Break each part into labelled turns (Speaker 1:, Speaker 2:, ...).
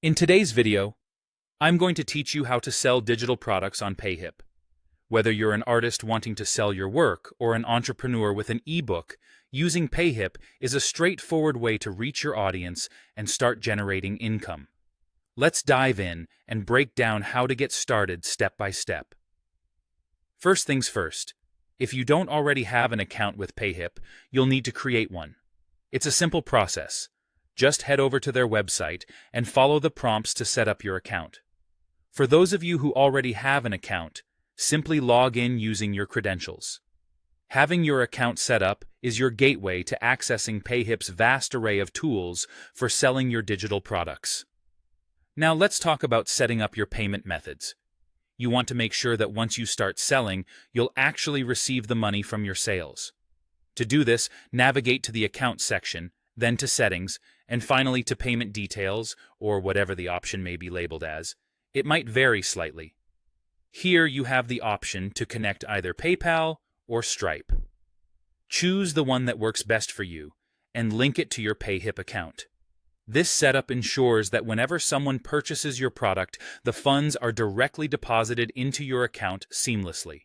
Speaker 1: In today's video, I'm going to teach you how to sell digital products on Payhip. Whether you're an artist wanting to sell your work or an entrepreneur with an ebook, using Payhip is a straightforward way to reach your audience and start generating income. Let's dive in and break down how to get started step by step. First things first, if you don't already have an account with Payhip, you'll need to create one. It's a simple process. Just head over to their website and follow the prompts to set up your account. For those of you who already have an account, simply log in using your credentials. Having your account set up is your gateway to accessing Payhip's vast array of tools for selling your digital products. Now let's talk about setting up your payment methods. You want to make sure that once you start selling, you'll actually receive the money from your sales. To do this, navigate to the Account section, then to Settings, and finally to Payment Details, or whatever the option may be labeled as. It might vary slightly. Here you have the option to connect either PayPal or Stripe. Choose the one that works best for you, and link it to your Payhip account. This setup ensures that whenever someone purchases your product, the funds are directly deposited into your account seamlessly.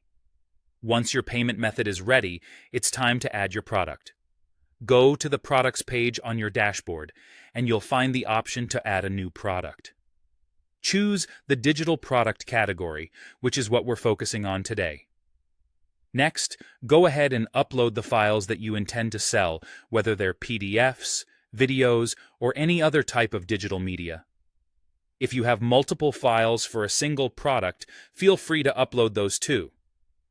Speaker 1: Once your payment method is ready, it's time to add your product. Go to the Products page on your dashboard, and you'll find the option to add a new product. Choose the Digital Product category, which is what we're focusing on today. Next, go ahead and upload the files that you intend to sell, whether they're PDFs, videos, or any other type of digital media. If you have multiple files for a single product, feel free to upload those too.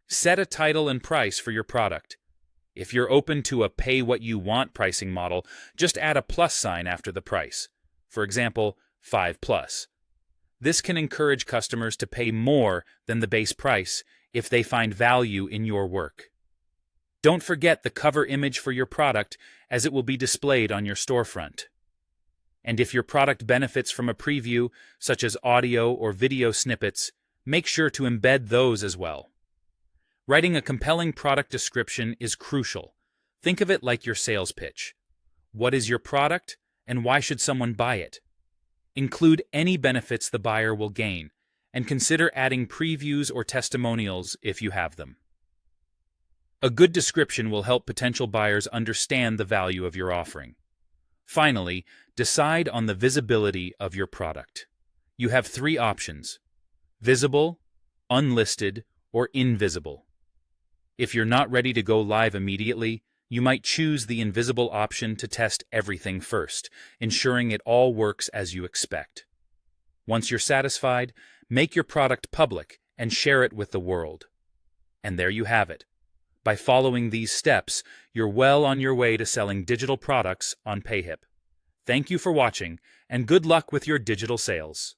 Speaker 1: Set a title and price for your product. If you're open to a pay-what-you-want pricing model, just add a plus sign after the price. For example, 5+. This can encourage customers to pay more than the base price if they find value in your work. Don't forget the cover image for your product, as it will be displayed on your storefront. And if your product benefits from a preview, such as audio or video snippets, make sure to embed those as well. Writing a compelling product description is crucial. Think of it like your sales pitch. What is your product, and why should someone buy it? Include any benefits the buyer will gain, and consider adding previews or testimonials if you have them. A good description will help potential buyers understand the value of your offering. Finally, decide on the visibility of your product. You have 3 options: visible, unlisted, or invisible. If you're not ready to go live immediately, you might choose the invisible option to test everything first, ensuring it all works as you expect. Once you're satisfied, make your product public and share it with the world. And there you have it. By following these steps, you're well on your way to selling digital products on Payhip. Thank you for watching, and good luck with your digital sales.